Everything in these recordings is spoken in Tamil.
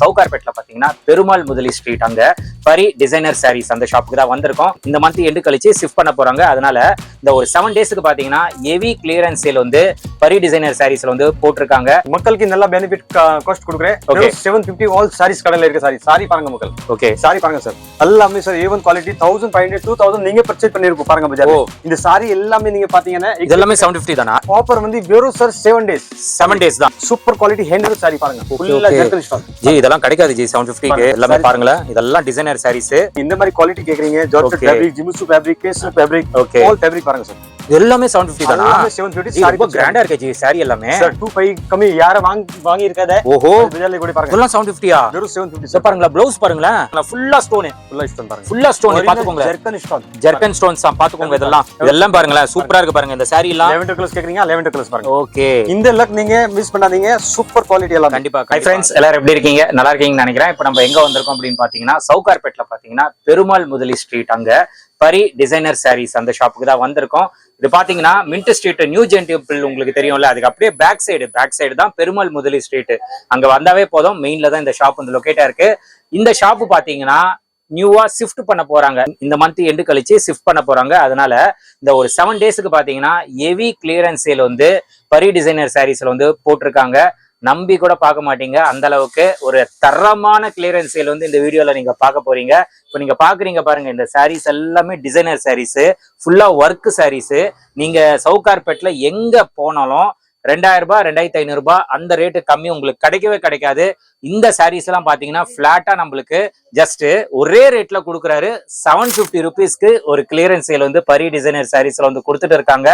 சவுகார்பேட்ல பாத்தீங்கன்னா பெருமாள் முதலி ஸ்ட்ரீட் அங்க பரி டிசைனர் சாரீஸ் அந்த ஷாப்புக்கு தான் வந்திருக்கோம். இந்த மந்த் எண்டு கழிச்சு ஷிஃப்ட் பண்ண போறாங்க. அதனால இந்த ஒரு 7 டேஸ்க்கு பாத்தீங்கன்னா ஹெவி கிளியரன்ஸ் சேல் வந்து பரி டிசைனர் சாரீஸ்ல வந்து போட்டிருக்காங்க. மக்களுக்கு நல்ல பெனிஃபிட் காஸ்ட் கொடுக்குறேன். 750 ஆல் சாரீஸ் கடையில இருக்கு. சாரி பாருங்க மக்கள். ஓகே சாரி பாருங்க சார். எல்லாமே சார் A1 குவாலிட்டி 1500 2000 நீங்க பர்ச்சேஸ் பண்ணிருக்கோம் பாருங்க பஜார். இந்த சாரி எல்லாமே நீங்க பாத்தீங்கன்னா இதெல்லாம் 750 தானா? ஆஃபர் வந்து வெறும் சார் 7 டேஸ். 7 டேஸ் தான். சூப்பர் குவாலிட்டி ஹேண்ட் சாரி பாருங்க. ஃபுல்லா ஜெர்கன் ஸ்டாக். ஜி இதெல்லாம் கிடைக்காது ஜி 750 க்கு. எல்லாமே பாருங்க. இதெல்லாம் டிசைனர் சாரீஸ். இந்த மாதிரி குவாலிட்டி கேக்குறீங்க. ஜார்ஜெட் ஃபேப்ரிக், ஜிமிசு fabric, pastel fabric, all fabric பாருங்க சார். எல்லாமே 750 தானா? 750 சாரி ரொம்ப கிராண்டா இருக்கு ஜி சாரி எல்லாமே. சார் 25 கம்மி யார வாங்கி இருக்காதே. ஓஹோ பஜார்ல கூட பாருங்க. இதெல்லாம் 750 ஆ? வெறும் 750 சார் பாருங்க. ப்ளவுஸ் பாருங்க. ஃபுல்லா ஸ்டோன். ஃபுல்லா ஸ்டோன் பாருங்க. ஃபுல்லா ஸ்டோன் பாத்துக்கோங்க. ஜெர்கன் ஸ்டோன்ஸ் பாத்துக்கோங்க. இதெல்லாம் பாருங்க. சூப்பரா இருக்கு பாருங்க இந்த சாரி எல்லாம். லாவெண்டர் கலர்ஸ் கேக்குறீங்க. லாவெண்டர் கலர்ஸ் பாருங்க. ஓகே இந்த லக் நீங்க மிஸ் பண்ணாதீங்க. சூப்பர் குவாலிட்டி எல்லாம் கண்டிப்பா. ஹை फ्रेंड्स எல்லாரும் எப்படி இருக்கீங்க? நல்லா இருக்கீங்கன்னு நினைக்கிறேன். இப்போ நம்ம எங்க வந்திருக்கோம் அப்படின்னு பாத்தீங்கன்னா சவுகார்பேட்ல பாத்தீங்கன்னா பெருமாள் முதலி ஸ்ட்ரீட் அங்க பரி டிசைனர் சாரீஸ் அந்த ஷாப்புக்கு தான் வந்திருக்கோம். இது பாத்தீங்கன்னா mint street new Jain temple உங்களுக்கு தெரியும்ல, அதுக்கு அப்படியே பேக் சைடு தான் பெருமாள் முதலி ஸ்ட்ரீட். அங்க வந்தாவே போதும். மெயின்ல தான் இந்த ஷாப் வந்து லொகேட்டா இருக்கு. இந்த ஷாப்பு பாத்தீங்கன்னா நியூவா ஷிஃப்ட் பண்ண போறாங்க. இந்த மந்த் எண்டு கழிச்சு ஷிஃப்ட் பண்ண போறாங்க. அதனால இந்த ஒரு 7 டேஸ்க்கு பாத்தீங்கன்னா ஹெவி கிளியரன்ஸ் சேல் வந்து பரி டிசைனர் சாரீஸ்ல வந்து போட்டிருக்காங்க. நம்பி கூட பார்க்க மாட்டீங்க. அந்த அளவுக்கு ஒரு தரமான கிளியரன்ஸ் சேல் வந்து இந்த வீடியோல நீங்க பார்க்க போறீங்க. இப்போ நீங்க பாக்குறீங்க பாருங்க, இந்த சாரீஸ் எல்லாமே டிசைனர் சாரீஸ், ஃபுல்லா ஒர்க் சாரீஸ். நீங்க சவுகார்பேட்ல எங்க போனாலும் 2000 ரூபாய் 2500 ரூபாய் அந்த ரேட்டு கம்மி உங்களுக்கு கிடைக்கவே கிடைக்காது. இந்த சாரீஸ் எல்லாம் பாத்தீங்கன்னா பிளாட்டா நம்மளுக்கு ஜஸ்ட் ஒரே ரேட்ல கொடுக்குறாரு. 750 ருபீஸ்க்கு ஒரு கிளியரன்ஸ் சேல் வந்து பரி டிசைனர் சாரீஸ்ல வந்து கொடுத்துட்டு இருக்காங்க.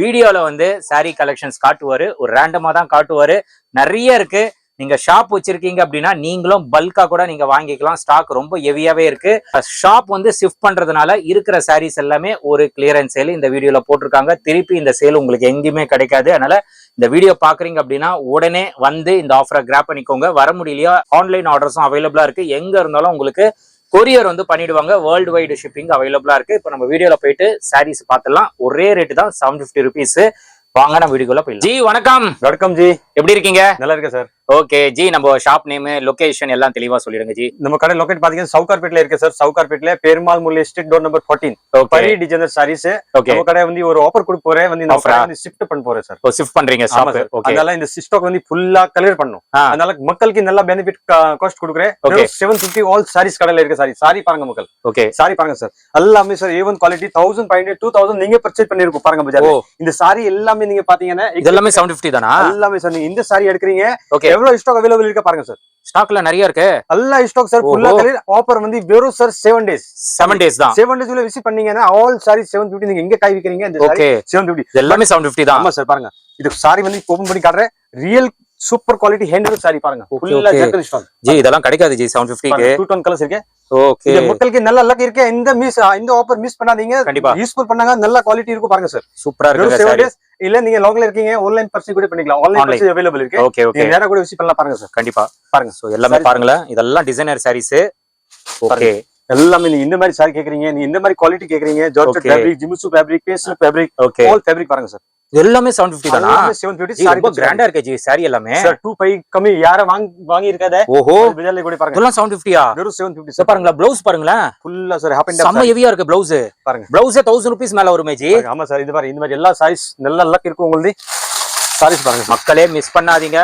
வீடியோல வந்து சாரீ கலெக்ஷன்ஸ் காட்டுவாரு, ஒரு ரேண்டமா தான் காட்டுவாரு. நிறைய இருக்கு. நீங்க ஷாப் வச்சிருக்கீங்க அப்படின்னா நீங்களும் பல்கா கூட நீங்க வாங்கிக்கலாம். ஸ்டாக் ரொம்ப ஹெவியாவே இருக்கு. ஷாப் வந்து ஷிஃப்ட் பண்றதுனால இருக்கிற சாரீஸ் எல்லாமே ஒரு கிளியரன்ஸ் சேல் இந்த வீடியோல போட்டிருக்காங்க. திருப்பி இந்த சேல் உங்களுக்கு எங்கேயுமே கிடைக்காது. அதனால இந்த வீடியோ பாக்குறீங்க அப்படின்னா உடனே வந்து இந்த ஆஃபரை கிராப் பண்ணிக்கோங்க. வர முடியலையா ஆன்லைன் ஆர்டர்ஸும் அவைலபிளா இருக்கு. எங்க இருந்தாலும் உங்களுக்கு கொரியர் வந்து பண்ணிடுவாங்க. வேர்ல்டு வைடு ஷிப்பிங் அவைலபிளா இருக்கு. இப்போ நம்ம வீடியோல போயிட்டு சாரீஸ் பார்த்துலாம். ஒரே ரேட்டு தான் 750 ருபீஸ். வாங்க நம்ம வீடியோக்குள்ள போயிடலாம். ஜி வணக்கம். வணக்கம் ஜி, எப்படி இருக்கீங்க? நல்லா இருக்கேன் சார். ஓகே ஜி, நம்ம ஷாப் நேம் லொகேஷன் எல்லாம் தெளிவா சொல்லிடுங்க ஜி. நம்ம கடை லொகேட் பாத்தீங்கன்னா சவுகார்பேட்ல இருக்கு sir. சவுகார்பேட்ல Perumal Mudali street door number 14 பரி டிசைனர் சாரீஸ். நம்ம கடை வந்து ஒரு ஆஃபர் கொடுக்க போறேன். வந்து நான் ஷிஃப்ட் பண்ண போறேன் சார். ஓ ஷிஃப்ட் பண்றீங்க ஷாப். ஓகே. அதனால இந்த ஸ்டாக் வந்து ஃபுல்லா கிளியர் பண்ணனும். அதனால மக்களுக்கு நல்ல பெனிஃபிட் காஸ்ட் கொடுக்குறேன். 750 ஆல் சாரீஸ் கடையில இருக்கு. சாரி பாருங்க மக்கள். ஓகே சாரி பாருங்க சார். எல்லாமே சார் A1 குவாலிட்டி 1500 2000 நீங்க பர்ச்சேஸ் பண்ணிருக்கோம் பாருங்க பஜார். இந்த சாரி எல்லாமே நீங்க பாத்தீங்கன்னா இதெல்லாம் 750 தானா? எல்லாமே சார். நீங்க இந்த சாரி எடுக்கிறீங்க. எவ்வளவு ஸ்டாக் அவைலபிள் இருக்கு பாருங்க சார். ஸ்டாக்ல நிறைய இருக்கு. எல்லா ஸ்டாக் சார் ஃபுல்லா கிளியர். ஆஃபர் வந்து வெறும் சார் 7 டேஸ். 7 டேஸ் தான். 7 டேஸ் உள்ள விசிட் பண்ணீங்கன்னா ஆல் சாரி 750. நீங்க எங்க கை விக்கிறீங்க இந்த சாரி 750. எல்லாமே 750 தான். ஆமா சார் பாருங்க. இது சாரி வந்து ஓபன் பண்ணி காட்றேன். Real super quality hand sari பாருங்க. ஃபுல்லா ஜெர்கன் ஸ்டாக். ஜி இதெல்லாம் கிடைக்காது ஜி 750 க்கு. 2 டோன் கலர்ஸ் இருக்கு. ஓகே. இந்த மக்களுக்கு நல்ல லக் இருக்கு. இந்த ஆஃபர் மிஸ் பண்ணாதீங்க. கண்டிப்பா யூஸ்ஃபுல் பண்ணாங்க. நல்ல குவாலிட்டி இருக்கும் பாருங்க சார். சூப்பரா இருக்கு சாரி. இல்ல நீங்க லோக்கல்ல இருக்கீங்க ஆன்லைன் பர்ச்சேஸ் கூட பண்ணிக்கலாம். ஆன்லைன் பர்ச்சேஸ் அவைலபிள் இருக்கு. Okay okay. நீங்க நேரா கூட விசிட் பண்ணலாம் பாருங்க சார். கண்டிப்பா பாருங்க. சோ எல்லாமே பாருங்க. இதெல்லாம் டிசைனர் சாரீஸ். ஓகே. எல்லாமே நீங்க இந்த மாதிரி சாரி கேக்குறீங்க. நீங்க இந்த மாதிரி குவாலிட்டி கேக்குறீங்க. ஜார்ஜெட் ஃபேப்ரிக், ஜிமிசு fabric, pastel fabric, all fabric பாருங்க சார். எல்லாமே 750 தானா? 750 சாரி ரொம்ப கிராண்டா இருக்கு ஜி சாரி எல்லாமே. சார் 25 கம்மி யார வாங்கி இருக்காதே. ஓஹோ பஜார்ல கூட பாருங்க. இதெல்லாம் 750 ஆ? வெறும் 750 சார் பாருங்க. ப்ளவுஸ் பாருங்க. ஃபுல்லா சார் ஹாப் அண்ட் டவுன். செம்ம ஹெவியா இருக்கு ப்ளவுஸ். பாருங்க. ப்ளவுஸ் 1000 ரூபீஸ் மேல வருமே ஜி. ஆமா சார். இது பாருங்க. இந்த மாதிரி எல்லா சைஸ் நல்ல லக் இருக்கும் உங்களுக்கு. சாரீஸ் பாருங்க. மக்களே மிஸ் பண்ணாதீங்க.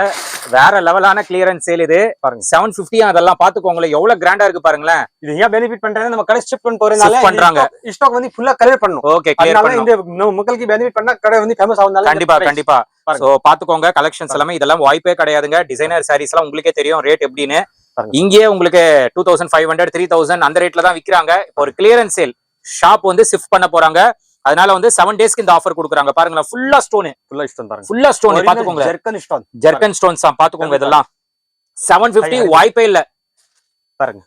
வேற லெவலான கிளியரன்ஸ் சேல் இது. பாருங்க 750. அதெல்லாம் பாத்துக்கோங்களேன் எவ்வளவு கிராண்டா இருக்கு பாருங்களேன். இது ஏன் பெனிஃபிட் பண்றாங்க? நம்ம கடை ஷிஃப்ட் பண்ண போறதுனால பண்றாங்க. ஸ்டாக் வந்து ஃபுல்லா கிளியர் பண்ணனும். ஓகே கிளியர் பண்ணனும். இந்த மக்களுக்கு பெனிஃபிட் பண்ணா கடை வந்து ஃபேமஸ் ஆகும்னால கண்டிப்பா. சோ பாத்துக்கோங்க கலெக்ஷன்ஸ் எல்லாமே. இதெல்லாம் வாய்ப்பே கிடையாதுங்க. டிசைனர் சாரீஸ் எல்லாம் உங்களுக்கே தெரியும் ரேட் எப்படின்னு. இங்கே உங்களுக்கு 2500 3000 அந்த ரேட்ல தான் விக்கிறாங்க. இப்போ ஒரு கிளியரன்ஸ் சேல் ஷாப் வந்து ஷிஃப்ட் பண்ண போறாங்க. அதனால வந்து 7 டேஸ்க்கு இந்த ஆஃபர் கொடுக்குறாங்க. பாருங்க ஃபுல்லா ஸ்டோன். ஃபுல்லா ஸ்டோன் பாத்துக்கோங்க. ஜெர்கன் ஸ்டோன்ஸ் பாத்துக்கோங்க. இதெல்லாம் 750 வாய்ப்பே இல்ல பாருங்க.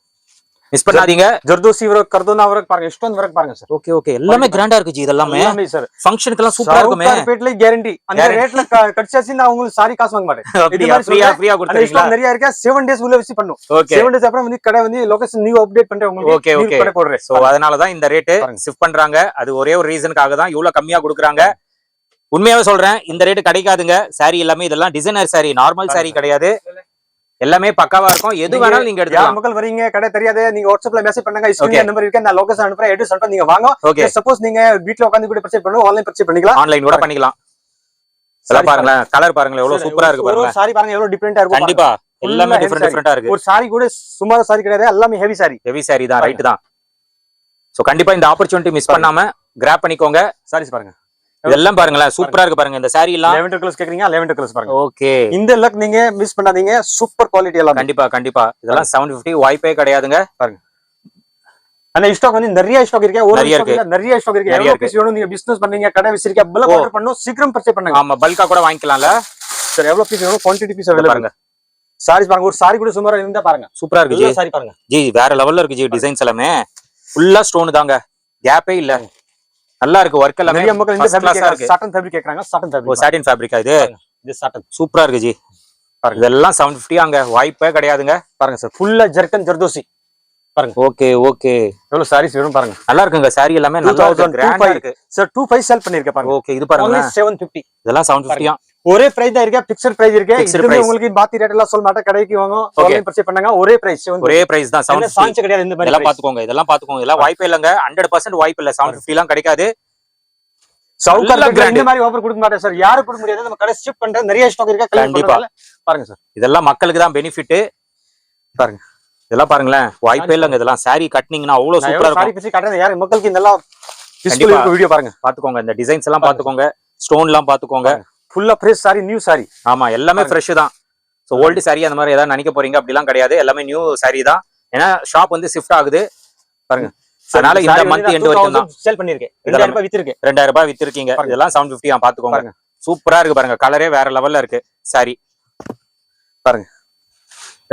மிஸ் பண்ணாதீங்க. ஜர்தோசி வர்க் கர்தோனா வர்க் பாருங்க. ஸ்டோன் வர்க் பாருங்க சார். Okay okay. எல்லாமே கிராண்டா இருக்கு ஜி. இதெல்லாம் சார் ஃபங்க்ஷனுக்கு எல்லாம் சூப்பரா இருக்குமே. சவுகார்பேட்ல கேரண்டி. அந்த ரேட்ல கட்சாசி நான் உங்களுக்கு சாரி காசு வாங்க மாட்டேன். இது மாதிரி ஃப்ரீயா கொடுத்துறீங்களா? நிறைய இருக்கு. 7 டேஸ் உள்ள விசிட் பண்ணும். 7 டேஸ் அப்புறம் வந்து கடை வந்து லொகேஷன் நியூ அப்டேட் பண்றேன் உங்களுக்கு. ஓகே கடை போடுறேன். சோ அதனால தான் இந்த ரேட் ஷிஃப்ட் பண்றாங்க. அது ஒரே ஒரு ரீசனுக்காக தான் இவ்வளவு கம்மியா கொடுக்குறாங்க. உண்மையாவே சொல்றேன் இந்த ரேட் கிடைக்காதுங்க. சாரி எல்லாமே இதெல்லாம் டிசைனர் சாரி, நார்மல் சாரி கிடையாது. எல்லாமே பக்காவா இருக்கும். எது வேணாலும் நீங்க யார் எடுத்துக்கலாம். மக்கள் வரீங்க கடை தெரியாது, நீங்க வாட்ஸ்அப்ல மெசேஜ் பண்ணுங்க, ஸ்கிரீன் நம்பர் இருக்கு, நான் லொகேஷன் அனுப்புறேன், அட்ரஸ் அனுப்புறேன், நீங்க வாங்க. ஓகே, சப்போஸ் நீங்க வீட்ல உட்கார்ந்து கூட பர்ச்சேஸ் பண்ணனும், ஆன்லைன் பர்ச்சேஸ் பண்ணிக்கலாம், ஆன்லைன் கூட பண்ணிக்கலாம். இதெல்லாம் பாருங்களேன், கலர் பாருங்களேன் எவ்வளவு சூப்பரா இருக்கு பாருங்க. சாரி பாருங்க எவ்வளவு டிஃபரெண்டா இருக்கும். கண்டிப்பா எல்லாமே டிஃபரெண்டா இருக்கு. ஒரு சாரி கூட சுமார் சாரி கிடையாது, எல்லாமே ஹெவி சாரி. ஹெவி சாரி தான், ரைட் தான். சோ கண்டிப்பா இந்த ஆப்பர்ச்சுனிட்டி மிஸ் பண்ணாம கிராப் பண்ணிக்கோங்க. சாரீஸ் பாருங்க, இதெல்லாம் பாருங்களேன் சூப்பரா இருக்கு பாருங்க. இந்த சாரி எல்லாம் lavender கலர்ஸ் கேக்குறீங்க, lavender கலர்ஸ் பாருங்க. ஓகே, இந்த லக் நீங்க மிஸ் பண்ணாதீங்க, சூப்பர் குவாலிட்டி எல்லாம். கண்டிப்பா கண்டிப்பா. இதெல்லாம் 750 வாய்ப்பே கிடையாதுங்க. பாருங்க, அந்த ஸ்டாக் வந்து நிறைய ஸ்டாக் இருக்கு, ஒரு நிறைய ஸ்டாக் இல்ல, நிறைய ஸ்டாக் இருக்கு. எவ்வளவு பீஸ் வேணும், நீங்க பிசினஸ் பண்றீங்க, கடை வச்சிருக்கீங்க, பல்க் ஆர்டர் பண்ணனும், சீக்கிரம் பர்ச்சேஸ் பண்ணுங்க. ஆமா, பல்கா கூட வாங்கிக்கலாம்ல சார். எவ்வளவு பீஸ் வேணும், குவாண்டிட்டி பீஸ் அவைலபிள் பாருங்க. சாரீஸ் பாருங்க, ஒரு சாரி கூட சுமாரா இருந்தா பாருங்க, சூப்பரா இருக்கு ஜி. சாரி பாருங்க ஜி, வேற லெவல்ல இருக்கு ஜி. டிசைன்ஸ் எல்லாமே ஃபுல்லா ஸ்டோன் தாங்க, கேப்பே இல்ல. நல்லா இருக்கு வர்க் எல்லாமே. நிறைய மக்கள் இந்த first class ஆ ஃபேப்ரிக் இருக்கு. சாட்டன் ஃபேப்ரிக் கேக்குறாங்க, சாட்டன் ஓ, ஃபேப்ரிக். சாட்டின் ஃபேப்ரிக்கா இது? இது சாட்டன் சூப்பரா இருக்கு ஜி. பாருங்க, இதெல்லாம் 750 அங்க வாய்ப்பே கிடையாதுங்க. பாருங்க சார், ஃபுல்லா ஜர்கன் ஜர்தோசி பாருங்க. ஓகே ஓகே, எவ்வளவு சாரீஸ் வேணும் பாருங்க. நல்லா இருக்குங்க சாரி எல்லாமே, நல்லா இருக்கு, கிராண்டா இருக்கு சார். 25 சேல் பண்ணிருக்கேன் பாருங்க. ஓகே, இது பாருங்க, 750. இதெல்லாம் 750. ஒரே பிரைஸ் தான் இருக்கு, பிக்சட் பிரைஸ் இருக்கு. Fixed இது price. உங்களுக்கு பாத்தி ரேட் எல்லாம் சொல்ல மாட்டேன், கடைக்கு வாங்க, ஆன்லைன் பர்ச்சேஸ் பண்ணுங்க, ஒரே பிரைஸ். ஒரே பிரைஸ் தான் 750. சான்ஸ் கிடையாது இந்த மாதிரி. இதெல்லாம் பாத்துக்கோங்க, இதெல்லாம் பாத்துக்கோங்க. இதெல்லாம் வாய்ப்பே இல்லங்க, 100% வாய்ப்பு இல்ல. 750 எல்லாம் கிடைக்காது. சவுகார் இந்த மாதிரி ஆஃபர் கொடுக்க மாட்டேன் சார், யாரும் கொடுக்க முடியாது. நம்ம கடை ஷிப் பண்ற நிறைய ஸ்டாக் இருக்கு, கண்டிப்பா. பாருங்க சார், இதெல்லாம் மக்களுக்கு தான் பெனிஃபிட். பாருங்க, இதெல்லாம் பாருங்களேன், வாய்ப்பே இல்லங்க. இதெல்லாம் சாரி கட்டினீங்கன்னா அவ்வளவு சூப்பரா சாரி இருக்கும். பத்தி காட்டுறது யாரு மக்களுக்கு இந்த எல்லாம் கண்டிப்பா. வீடியோ பாருங்க, பாத்துக்கோங்க. இந்த டிசைன்ஸ் எல்லாம் பாத்துக்கோங்க, ஸ்டோன் எல்லாம் பாத்துக்கோங்க. ஃபுல்லா ஃப்ரெஷ் சாரி, நியூ சாரி. ஆமா, எல்லாமே ஃப்ரெஷ் தான். சோ ஓல்டு சாரி அந்த மாதிரி ஏதாவது நினைக்க போறீங்க அப்படிலாம் கிடையாது, எல்லாமே நியூ சாரி தான். ஏன்னா ஷாப் வந்து ஷிஃப்ட் ஆகுது பாருங்க. அதனால இந்த மந்த் எண்ட் வரைக்கும் தான் சேல் பண்ணிருக்கேன். 2000 ரூபாய் வித்திருக்கேன். 2000 ரூபாய் வித்திருக்கீங்க. இதெல்லாம் 750 பாத்துக்கோங்க. சூப்பரா இருக்கு பாருங்க, கலரே வேற லெவல்ல இருக்கு. சாரி பாருங்க,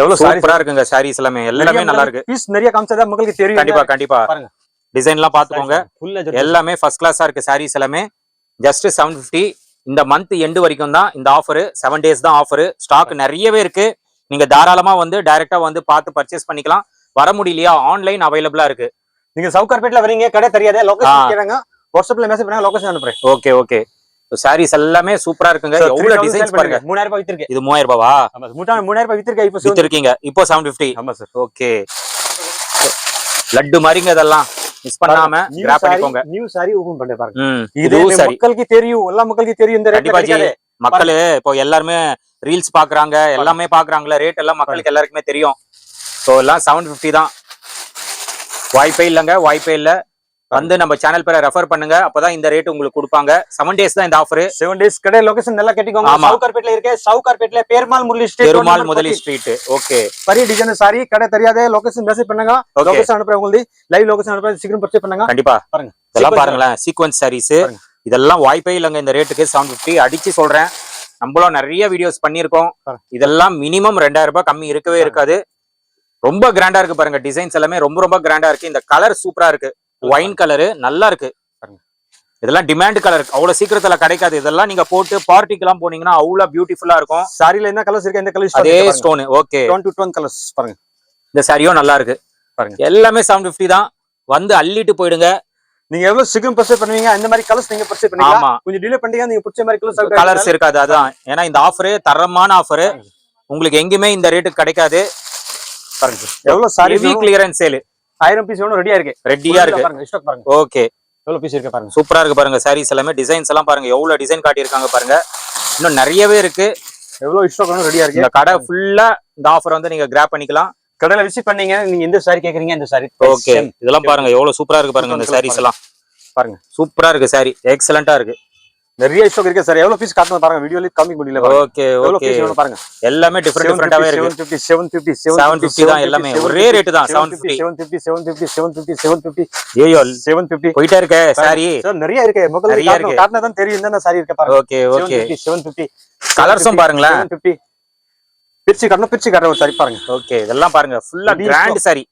எவ்வளவு சூப்பரா இருக்குங்க. சாரீஸ் எல்லாமே நல்லா இருக்கு. பீஸ் நிறைய காமிச்சதா உங்களுக்கு தெரியும். கண்டிப்பா கண்டிப்பா. பாருங்க, டிசைன் எல்லாம் பாத்துக்கோங்க, எல்லாமே ஃபர்ஸ்ட் கிளாஸா இருக்கு. சாரீஸ் எல்லாமே ஜஸ்ட் 750. இந்த மந்த் எண்டு வரைக்கும் தான் இந்த ஆஃபர், 7 டேஸ் தான் ஆஃபர். ஸ்டாக் நிறையவே இருக்கு, நீங்க தாராளமா வந்து டைரக்டா வந்து பார்த்து பர்ச்சேஸ் பண்ணிக்கலாம். வர முடியலையா, ஆன்லைன் அவைலபிளா இருக்கு. நீங்க சவுகார்பேட்ல வரீங்க, கடை தெரியாதே, லொகேஷன் கேளுங்க, வாட்ஸ்அப்ல மெசேஜ் பண்ணுங்க, லொகேஷன் அனுப்புறேன். Okay okay. சாரீஸ் எல்லாமே சூப்பரா இருக்குங்க. எவ்வளவு டிசைன்ஸ் பாருங்க. 3000 ரூபாய் வித்திருக்கேன். இது 3000 ரூபாவா? ஆமா, 3000 ரூபாய் வித்திருக்கேன். இப்போ வித்திருக்கீங்க, இப்போ 750. ஆமா சார். ஓகே, லட்டு மாதிரிங்க. இதெல்லாம் மிஸ் பண்ணாம கிராப் பண்ணிக்கோங்க. நியூ சாரி ஓபன் பண்ணி பாருங்க. இது மக்களுக்கு தெரியும், எல்லா மக்களுக்கு தெரியும் இந்த ரேட். கண்டிப்பா மக்களே இப்போ எல்லாருமே ரீல்ஸ் பாக்குறாங்க, எல்லாமே பாக்குறாங்கல, ரேட் எல்லாம் மக்களுக்கு எல்லாருக்குமே தெரியும். சோ எல்லாம் 750 தான். வாய்ப்பே இல்லங்க, வாய்ப்பே இல்ல. வந்து நம்ம சேனல் பேரை ரெஃபர் பண்ணுங்க, அப்பதான் இந்த ரேட் உங்களுக்கு கொடுப்பாங்க. 7 டேஸ் தான் இந்த ஆஃபர். 7 டேஸ் கடை லொகேஷன் நல்லா கேட்டிக்கோங்க. சவுகார்பேட்ல இருக்கு, சவுகார்பேட்ல Perumal Murali street, Perumal Mudali street. Okay, Pari designer sari கடை தெரியாதே, லொகேஷன் மெசேஜ் பண்ணுங்க, லொகேஷன் அனுப்புறேன். உங்களுக்கு லைவ் லொகேஷன் அனுப்புறேன், சீக்கிரம் பர்ச்சேஸ் பண்ணுங்க. கண்டிப்பா பாருங்க, இதெல்லாம் பாருங்களேன், சீக்வென்ஸ் சாரீஸ். இதெல்லாம் வாய்ப்பே இல்லங்க இந்த ரேட்டுக்கு. 750 அடிச்சு சொல்றேன். நம்மளும் நிறைய வீடியோஸ் பண்ணிருக்கோம். இதெல்லாம் மினிமம் 2000 ரூபாய் கம்மி இருக்கவே இருக்காது. ரொம்ப கிராண்டா இருக்கு பாருங்க. டிசைன்ஸ் எல்லாமே ரொம்ப ரொம்ப கிராண்டா இருக்கு. இந்த கலர் சூப்பரா இருக்கு, ஒயின் கலரு நல்லா இருக்கு. இதெல்லாம் டிமாண்ட் கலர், அவ்வளவு சீக்கிரத்துல கிடைக்காது. இதெல்லாம் நீங்க போட்டு பார்ட்டிக்கு எல்லாம் போனீங்கன்னா அவ்வளவு பியூட்டிஃபுல்லா இருக்கும். சாரில என்ன கலர்ஸ் இருக்கு, இந்த கலர் அதே ஸ்டோன். ஓகே, 1 to 2 கலர்ஸ் பாருங்க. இந்த சாரியும் நல்லா இருக்கு பாருங்க. எல்லாமே 750 தான். வந்து அள்ளிட்டு போயிடுங்க. நீங்க எவ்வளவு சீக்கிரம் பர்ச்சேஸ் பண்ணுவீங்க, இந்த மாதிரி கலர்ஸ் நீங்க பர்ச்சேஸ் பண்ணீங்க. கொஞ்சம் டிலே பண்ணீங்க, நீங்க பிடிச்ச மாதிரி கலர்ஸ் இருக்காது. அதான் ஏன்னா இந்த ஆஃபர் தரமான ஆஃபர், உங்களுக்கு எங்கேயுமே இந்த ரேட்டுக்கு கிடைக்காது. பாருங்க, எவ்வளவு சாரி கிளியரன்ஸ் சேல். 1000 பீஸ் வேணும், ரெடியா இருக்கு. ரெடியா இருக்கு பாருங்க, ஸ்டாக் பாருங்க. ஓகே, எவ்வளவு பீஸ் இருக்கு பாருங்க. சூப்பரா இருக்கு பாருங்க. சாரீஸ் எல்லாமே டிசைன்ஸ் எல்லாம் பாருங்க, எவ்வளவு டிசைன் காட்டி இருக்காங்க பாருங்க. இன்னும் நிறையவே இருக்கு. எவ்வளவு ஸ்டாக் வேணும், ரெடியா இருக்கு. இந்த கடை ஃபுல்லா இந்த ஆஃபர் வந்து நீங்க கிராப் பண்ணிக்கலாம். கடையில விசிட் பண்ணீங்க, நீங்க எந்த சாரி கேக்குறீங்க இந்த சாரி. ஓகே, இதெல்லாம் பாருங்க எவ்வளவு சூப்பரா இருக்கு பாருங்க. இந்த சாரீஸ் எல்லாம் பாருங்க, சூப்பரா இருக்கு. சாரி எக்ஸலண்டா இருக்கு. நிறைய ஸ்டாக் இருக்கு சார். எவ்வளவு பீஸ் காட்டுங்க பாருங்க, வீடியோல காமி முடியல. ஓகே ஓகே, பாருங்க எல்லாமே டிஃபரெண்டாவே இருக்கு. 750 தான் எல்லாமே, ஒரே ரேட் தான். 750 ஏயோ 750 போயிட்டே இருக்கு. சாரி சார் நிறைய இருக்கு, நிறைய இருக்கு. காட்டுனா தான் தெரியும் என்னென்ன சாரி இருக்கு பாருங்க. ஓகே ஓகே, 750 கலர்ஸும் பாருங்களேன். 750 பிரிச்சு காட்டுற ஒரு சாரி பாருங்க. ஓகே, இதெல்லாம் பாருங்க ஃபுல்லா கிராண்ட் சாரி.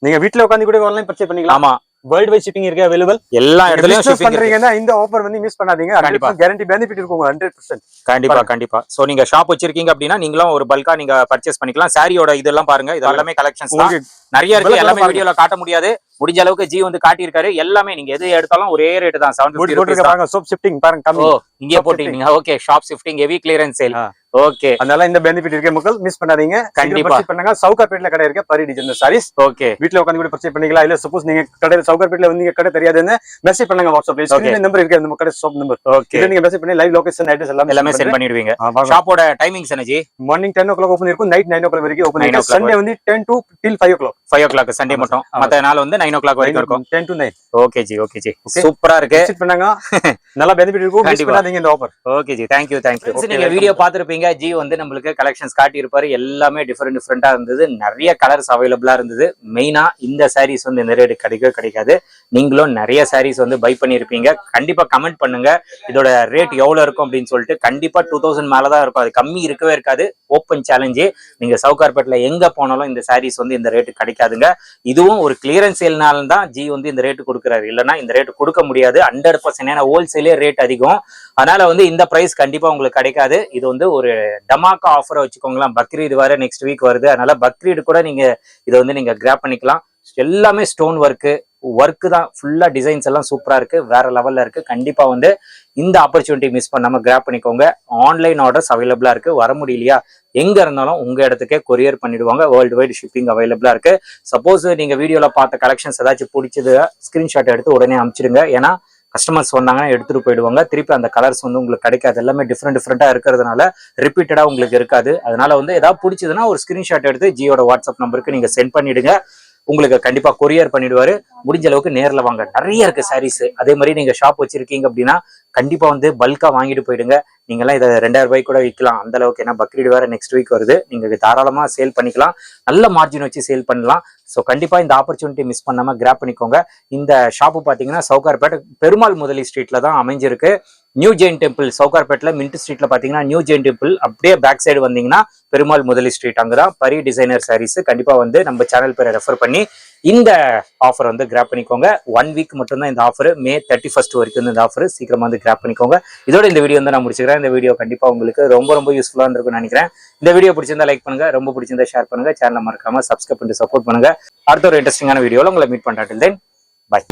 நீங்க வீட்ல உட்கார்ந்து கூட ஆன்லைன் பர்ச்சேஸ் பண்ணிக்கலாம். ஆமா, வேர்ல்ட் வைட் ஷிப்பிங் இருக்கு, அவைலபிள் எல்லா இடத்துலயும் ஷிப்பிங் பண்றீங்கன்னா இந்த ஆஃபர் வந்து மிஸ் பண்ணாதீங்க. கண்டிப்பா கேரண்டி பெனிஃபிட் இருக்கும் 100%. கண்டிப்பா கண்டிப்பா. சோ நீங்க ஷாப் வச்சிருக்கீங்க அப்படின்னா நீங்களும் ஒரு பல்கா நீங்க பர்ச்சேஸ் பண்ணிக்கலாம். சாரியோட இதெல்லாம் பாருங்க, இது எல்லாமே கலெக்ஷன்ஸ் தான். நிறைய இருக்கு, எல்லாமே வீடியோல காட்ட முடியாது. முடிஞ்ச அளவுக்கு ஜி வந்து காட்டி இருக்காரு. எல்லாமே நீங்க எது எடுத்தாலும் ஒரே ரேட் தான். 750 பாருங்க. ஷாப் ஷிஃப்டிங் பாருங்க, கம்மி. இங்கே போட்டீங்க. Okay, shop shifting, heavy clearance sale. Okay, அதனால இந்த பெனிஃபிட் இருக்கு மக்கள், மிஸ் பண்ணாதீங்க. கண்டிப்பா பர்ச்சேஸ் பண்ணுங்க. சவுகார்பேட்ல கடை இருக்கு பரி டிசைனர் சாரீஸ். ஓகே, வீட்ல உட்காந்து கூட பர்ச்சேஸ் பண்ணிக்கலாம். இல்ல சப்போஸ் நீங்க கடை சவுகார்பேட்ல வந்து கடை தெரியாதுன்னு மெசேஜ் பண்ணுங்க வாட்ஸ்அப்ல. ஸ்கிரீன்ல நம்பர் இருக்கு, அந்த கடை ஷாப் நம்பர். ஓகே, இத நீங்க மெசேஜ் பண்ணி லைவ் லொகேஷன் அட்ரஸ் எல்லாமே சென்ட் பண்ணிடுவீங்க. ஷாப்போட டைமிங்ஸ் என்ன ஜி? மார்னிங் 10 o'clock ஓபன் இருக்கும், நைட் 9 o'clock வரைக்கும் ஓபன் இருக்கும். சண்டே வந்து 10 to till 5 o'clock. 5 o'clock Sunday மட்டும், மத்த நாள் வந்து 9 o'clock வரைக்கும் இருக்கும். 10 to 9. Okay G, okay G, சூப்பரா இருக்கு. விசிட் பண்ணாங்க, நல்ல பெனிஃபிட் இருக்கும். மிஸ் பண்ணாதீங்க இந்த offer. Okay G, thank you. நீங்க வீடியோ பாத்துருப்பீங்க. ஜி வந்து நம்மளுக்கு கலெக்ஷன்ஸ் காட்டி இருப்பாரு. எல்லாமே டிஃபரெண்டா இருந்தது. நிறைய கலர்ஸ் அவைலபிளா இருந்தது. மெயினா இந்த சாரீஸ் வந்து இந்த ரேட் கிடைக்காது. நீங்களும் நிறைய சாரீஸ் வந்து பை பண்ணிருப்பீங்க. கண்டிப்பா கமெண்ட் பண்ணுங்க இதோட ரேட் எவ்வளவு இருக்கும் அப்படின்னு சொல்லிட்டு. கண்டிப்பா 2000 மேலதான் இருக்கும், அது கம்மி இருக்கவே இருக்காது. Open challenge. நீங்க சவுகார்பேட்ல எங்க போனாலும் இந்த சாரீஸ் வந்து இந்த ரேட்டு கிடைக்காதுங்க. இதுவும் ஒரு கிளியரன்ஸ் சேல்னால தான் ஜி வந்து இந்த ரேட்டு கொடுக்குறாரு. இல்லைன்னா இந்த ரேட்டு கொடுக்க முடியாது 100%. ஏன்னா ஹோல்சேலே ரேட் அதிகம். அதனால வந்து இந்த பிரைஸ் கண்டிப்பா உங்களுக்கு கிடைக்காது. இது வந்து ஒரு டமாக்கா ஆஃபரை வச்சுக்கோங்களேன். பக்ரீத் வர நெக்ஸ்ட் வீக் வருது. அதனால பக்ரீடு கூட நீங்க இதை வந்து நீங்க கிராப் பண்ணிக்கலாம். எல்லாமே ஸ்டோன் ஒர்க்கு தான். ஃபுல்லா டிசைன்ஸ் எல்லாம் சூப்பரா இருக்கு, வேற லெவல்ல இருக்கு. கண்டிப்பா வந்து இந்த ஆப்பர்ச்சுனிட்டி மிஸ் பண்ணாம கிராப் பண்ணிக்கோங்க. ஆன்லைன் ஆர்டர்ஸ் அவைலபிளா இருக்கு. வர முடியலையா, எங்க இருந்தாலும் உங்க இடத்துக்கே கொரியர் பண்ணிடுவாங்க. வேர்ல்டு வைட் ஷிப்பிங் அவைலபிளா இருக்கு. சப்போஸ் நீங்க வீடியோல பார்த்த கலெக்ஷன்ஸ் ஏதாச்சும் பிடிச்சது ஸ்கிரீன்ஷாட் எடுத்து உடனே அனுப்பிச்சிடுங்க. ஏன்னா கஸ்டமர்ஸ் வந்தாங்கன்னா எடுத்துட்டு போயிடுவாங்க. திருப்பி அந்த கலர்ஸ் வந்து உங்களுக்கு கிடைக்காது. எல்லாமே டிஃப்ரெண்டா இருக்கிறதுனால ரிப்பீட்டடா உங்களுக்கு இருக்காது. அதனால வந்து ஏதாவது பிடிச்சதுன்னா ஒரு ஸ்கிரீன்ஷாட் எடுத்து ஜியோட வாட்ஸ்அப் நம்பருக்கு நீங்க சென்ட் பண்ணிடுங்க. உங்களுக்கு கண்டிப்பா கொரியர் பண்ணிடுவாரு. முடிஞ்ச அளவுக்கு நேர்ல வாங்க, நிறைய இருக்கு சாரீஸ். அதே மாதிரி நீங்க ஷாப் வச்சிருக்கீங்க அப்படின்னா கண்டிப்பா வந்து பல்கா வாங்கிட்டு போயிடுங்க. நீங்க எல்லாம் இதை 2000 ரூபாய்க்கு கூட விற்கலாம் அந்த அளவுக்கு. ஏன்னா பக்ரீடு வேற நெக்ஸ்ட் வீக் வருது. நீங்க தாராளமா சேல் பண்ணிக்கலாம், நல்ல மார்ஜின் வச்சு சேல் பண்ணலாம். ஸோ கண்டிப்பா இந்த ஆப்பர்ச்சுனிட்டி மிஸ் பண்ணாம கிராப் பண்ணிக்கோங்க. இந்த ஷாப்பு பாத்தீங்கன்னா சவுகார்பேட் பெருமாள் முதலி ஸ்ட்ரீட்ல தான் அமைஞ்சிருக்கு. நியூ ஜெயின் டெம்பிள் சவுகார்பேட்ல மின்ட் ஸ்ட்ரீட்ல பாத்தீங்கன்னா நியூ ஜெயின் டெம்பிள், அப்படியே பேக் சைடு வந்தீங்கன்னா பெருமாள் முதலி ஸ்ட்ரீட், அங்கதான் பரி டிசைனர் சாரீஸ். கண்டிப்பா வந்து நம்ம சேனல் பேரை ரெஃபர் பண்ணி இந்த ஆஃபர் வந்து கிராப் பண்ணிக்கோங்க. 1 வீக் மட்டும்தான் இந்த ஆஃபர், May 31st வரைக்கும் இந்த ஆஃபர். சீக்கிரமா வந்து கிராப் பண்ணிக்கோங்க. இதோட இந்த வீடியோ வந்து நான் முடிச்சுக்கிறேன். இந்த வீடியோ கண்டிப்பா உங்களுக்கு ரொம்ப யூஸ்ஃபுல்லா இருக்கும்னு நினைக்கிறேன். இந்த வீடியோ பிடிச்சிருந்தா லைக் பண்ணுங்க, ரொம்ப பிடிச்சிருந்தா ஷேர் பண்ணுங்க, சேனலை மறக்காம சப்ஸ்கிரைப் பண்ணி சப்போர்ட் பண்ணுங்க. அடுத்த ஒரு இன்ட்ரெஸ்டிங்கான வீடியோல உங்களை மீட் பண்றேன். Till then, bye.